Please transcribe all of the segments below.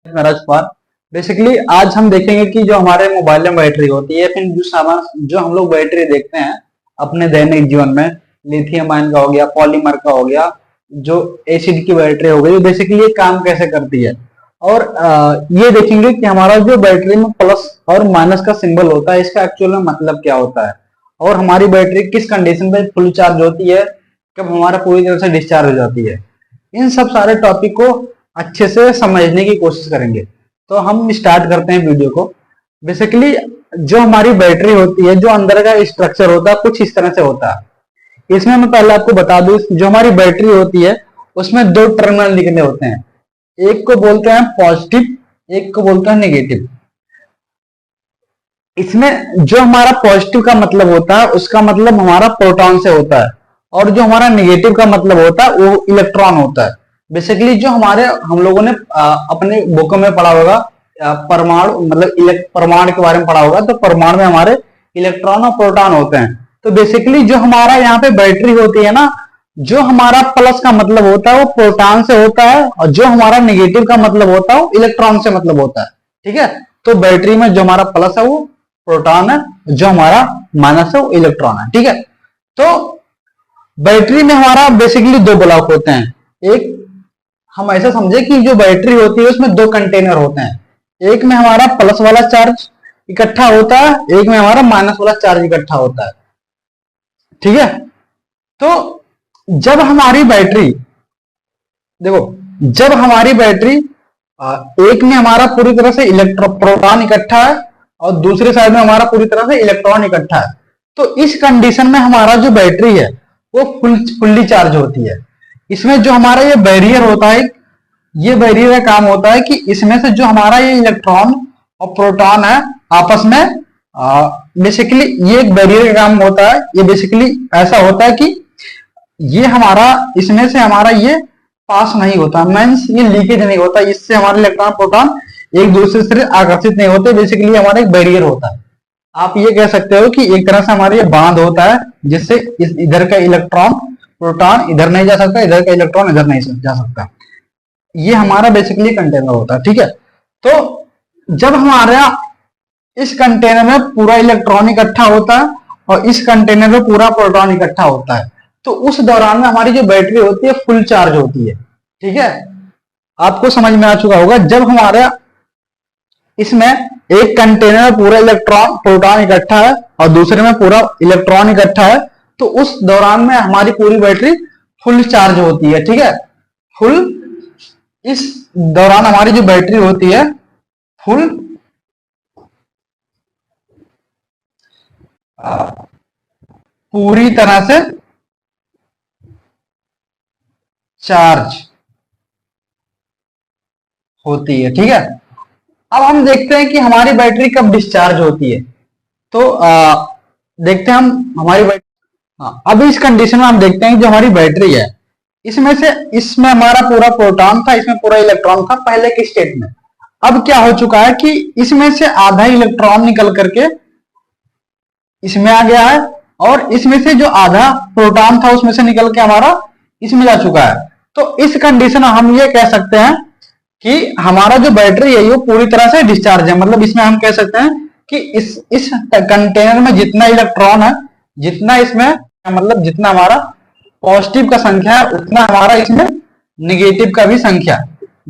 Rajpal. Basically आज हम देखेंगे कि जो हमारे मोबाइल में बैटरी होती है, फिर जो सामान जो हम लोग बैटरी देखते हैं अपने दैनिक जीवन में, लिथियम आयन का हो गया, पॉलीमर का हो गया, जो एसिड की बैटरी हो गई, बेसिकली ये काम कैसे करती है। और ये देखेंगे कि हमारा जो बैटरी में प्लस और माइनस का सिंबल होता है, इसका एक्चुअल में मतलब क्या होता है, और हमारी बैटरी किस कंडीशन पे फुल चार्ज होती है, कब हमारा पूरी तरह से डिस्चार्ज हो जाती है। इन सब सारे टॉपिक को अच्छे से समझने की कोशिश करेंगे। तो हम स्टार्ट करते हैं वीडियो को। बेसिकली जो हमारी बैटरी होती है, जो अंदर का स्ट्रक्चर होता है, कुछ इस तरह से होता है। इसमें मैं पहले आपको बता दूं, जो हमारी बैटरी होती है उसमें दो टर्मिनल निकले होते हैं, एक को बोलते हैं पॉजिटिव, एक को बोलते हैं नेगेटिव। इसमें जो हमारा पॉजिटिव का मतलब होता है, उसका मतलब हमारा प्रोटॉन से होता है, और जो हमारा नेगेटिव का मतलब होता है वो इलेक्ट्रॉन होता है। बेसिकली जो हमारे हम लोगों ने अपने बुकों में पढ़ा होगा, परमाणु मतलब परमाणु के बारे में पढ़ा होगा, तो परमाणु में हमारे इलेक्ट्रॉन और प्रोटॉन होते हैं। तो बेसिकली जो हमारा यहाँ पे बैटरी होती है ना, जो हमारा प्लस का मतलब होता है वो प्रोटॉन से होता है, और जो हमारा नेगेटिव का मतलब होता है वो इलेक्ट्रॉन से मतलब होता है। ठीक है, तो बैटरी में जो हमारा प्लस है वो प्रोटॉन है, जो हमारा माइनस है वो इलेक्ट्रॉन है। ठीक है, तो बैटरी में हमारा बेसिकली दो ब्लॉक होते हैं। एक हम ऐसा समझे कि जो बैटरी होती है उसमें दो कंटेनर होते हैं, एक में हमारा प्लस वाला चार्ज इकट्ठा होता है, एक में हमारा माइनस वाला चार्ज इकट्ठा होता है। ठीक है, तो जब हमारी बैटरी देखो, जब हमारी बैटरी एक में हमारा पूरी तरह से प्रोटॉन इकट्ठा है और दूसरे साइड में हमारा पूरी तरह से इलेक्ट्रॉन इकट्ठा है, तो इस कंडीशन में हमारा जो बैटरी है वो फुल्ली चार्ज होती है। इसमें जो हमारा ये बैरियर होता है, ये बैरियर का काम होता है कि इसमें से जो हमारा ये इलेक्ट्रॉन और प्रोटॉन है आपस में बेसिकली ये एक बैरियर का काम होता है। ये बेसिकली ऐसा होता है कि ये हमारा इसमें से हमारा ये पास नहीं होता, मींस ये लीकेज नहीं होता, इससे हमारे इलेक्ट्रॉन प्रोटॉन एक दूसरे से आकर्षित नहीं होते। बेसिकली हमारा एक बैरियर होता है। आप ये कह सकते हो कि एक तरह से हमारा ये बांध होता है, जिससे इधर का इलेक्ट्रॉन प्रोटॉन इधर नहीं जा सकता, इधर का इलेक्ट्रॉन इधर नहीं जा सकता। ये हमारा बेसिकली कंटेनर होता है। ठीक है, तो जब हमारा इस कंटेनर में पूरा इलेक्ट्रॉन इकट्ठा होता है और इस कंटेनर में पूरा प्रोटॉन इकट्ठा होता है, तो उस दौरान में हमारी जो बैटरी होती है फुल चार्ज होती है। ठीक है, आपको समझ में आ चुका होगा। जब हमारा इसमें एक कंटेनर में पूरा इलेक्ट्रॉन प्रोटॉन इकट्ठा है और दूसरे में पूरा इलेक्ट्रॉन इकट्ठा है, तो उस दौरान में हमारी पूरी बैटरी फुल चार्ज होती है। ठीक है, फुल इस दौरान हमारी जो बैटरी होती है फुल पूरी तरह से चार्ज होती है। ठीक है, अब हम देखते हैं कि हमारी बैटरी कब डिस्चार्ज होती है। तो देखते हैं हम हमारी बैटरी। हाँ, अब इस कंडीशन में हम देखते हैं कि जो हमारी बैटरी है इसमें हमारा पूरा प्रोटॉन था, इसमें पूरा इलेक्ट्रॉन था पहले के स्टेट में। अब क्या हो चुका है कि इसमें से आधा इलेक्ट्रॉन निकल करके इसमें आ गया है, और इसमें से जो आधा प्रोटॉन था उसमें से निकल के हमारा इसमें जा चुका है। तो इस कंडीशन में हम ये कह सकते हैं कि हमारा जो बैटरी है वो पूरी तरह से डिस्चार्ज है। मतलब इसमें हम कह सकते हैं कि इस कंटेनर में जितना इलेक्ट्रॉन है, जितना इसमें मतलब जितना हमारा पॉजिटिव का संख्या है, उतना हमारा इसमें निगेटिव का भी संख्या,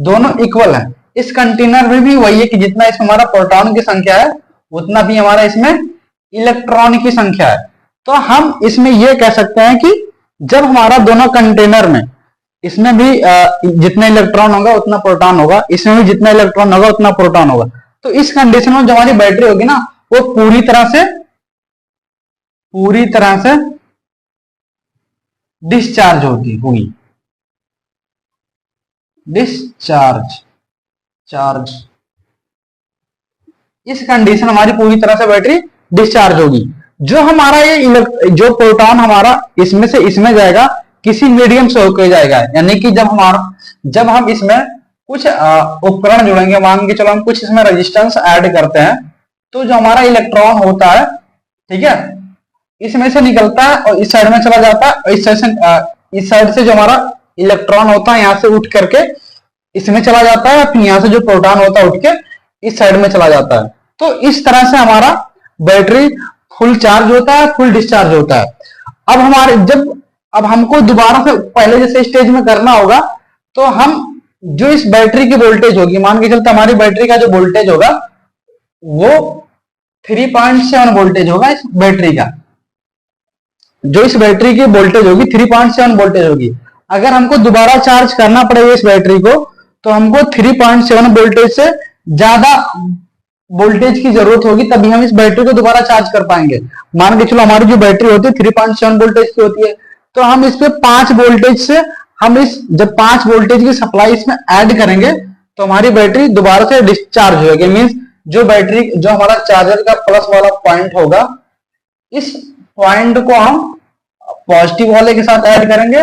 दोनों इक्वल है। इस कंटेनर में भी वही है कि जितना इसमें हमारा प्रोटॉन की संख्या है उतना भी हमारा इसमें इलेक्ट्रॉन की संख्या है। तो हम इसमें यह कह सकते हैं कि जब हमारा दोनों कंटेनर में, इसमें भी जितना इलेक्ट्रॉन होगा उतना प्रोटॉन होगा, इसमें भी जितना इलेक्ट्रॉन होगा उतना प्रोटॉन होगा, तो इस कंडीशन में जो हमारी बैटरी होगी ना वो पूरी तरह से डिस्चार्ज होगी। चार्ज इस कंडीशन हमारी पूरी तरह से बैटरी डिस्चार्ज होगी। जो हमारा ये जो प्रोटॉन हमारा इसमें से इसमें जाएगा, किसी मीडियम से होकर जाएगा। यानी कि जब हम इसमें कुछ उपकरण जुड़ेंगे, मान के चलो हम कुछ इसमें रेजिस्टेंस ऐड करते हैं, तो जो हमारा इलेक्ट्रॉन होता है, ठीक है, इसमें से निकलता है और इस साइड में चला जाता है। इस साइड से जो हमारा इलेक्ट्रॉन होता है यहां से उठ करके इसमें चला जाता है, फिर यहां से जो प्रोटॉन होता है उठ के इस साइड में चला जाता है। तो इस तरह से हमारा बैटरी फुल चार्ज होता है, फुल डिस्चार्ज होता है। अब हमारे अब हमको दोबारा से पहले जैसे स्टेज में करना होगा, तो हम जो इस बैटरी की वोल्टेज होगी, मान के चलते हमारी बैटरी का जो वोल्टेज होगा वो 3.7 वोल्टेज होगा। इस बैटरी का जो इस बैटरी की वोल्टेज होगी 3.7 वोल्टेज होगी। अगर हमको दोबारा चार्ज करना पड़ेगा इस बैटरी को, तो हमको 3.7 वोल्टेज से ज्यादा वोल्टेज की जरूरत होगी, तभी हम इस बैटरी को दोबारा चार्ज कर पाएंगे। मान के चलो हमारी जो बैटरी होती है 3.7 वोल्टेज की होती है, तो हम इस पे 5 वोल्टेज से जब 5 वोल्टेज की सप्लाई इसमें ऐड करेंगे तो हमारी बैटरी दोबारा से डिस्चार्ज हो जाएगी। मीन्स जो हमारा चार्जर का प्लस वाला पॉइंट होगा, इस पॉइंट को हम पॉजिटिव वाले के साथ ऐड करेंगे,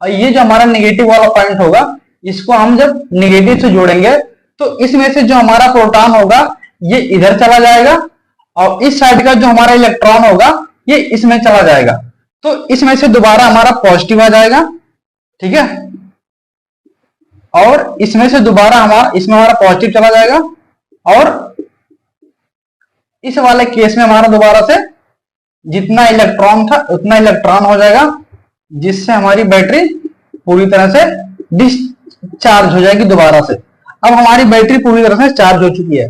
और ये जो हमारा नेगेटिव वाला पॉइंट होगा इसको हम जब नेगेटिव से जोड़ेंगे तो इसमें से जो हमारा प्रोटॉन होगा ये इधर चला जाएगा, और इस साइड का जो हमारा इलेक्ट्रॉन होगा ये इसमें चला जाएगा। तो इसमें से दोबारा हमारा पॉजिटिव आ जाएगा, ठीक है, और इसमें से दोबारा हमारा पॉजिटिव चला जाएगा, और इस वाले केस में हमारा दोबारा से जितना इलेक्ट्रॉन था उतना इलेक्ट्रॉन हो जाएगा, जिससे हमारी बैटरी पूरी तरह से डिस्चार्ज हो जाएगी दोबारा से। अब हमारी बैटरी पूरी तरह से चार्ज हो चुकी है।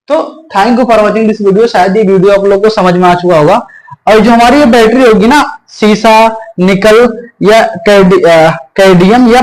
तो thank you for watching this video. शायद ये वीडियो आप लोगों को समझ में आ चुका होगा। और जो हमारी ये बैटरी होगी ना, सीसा, निकल या कैडमियम या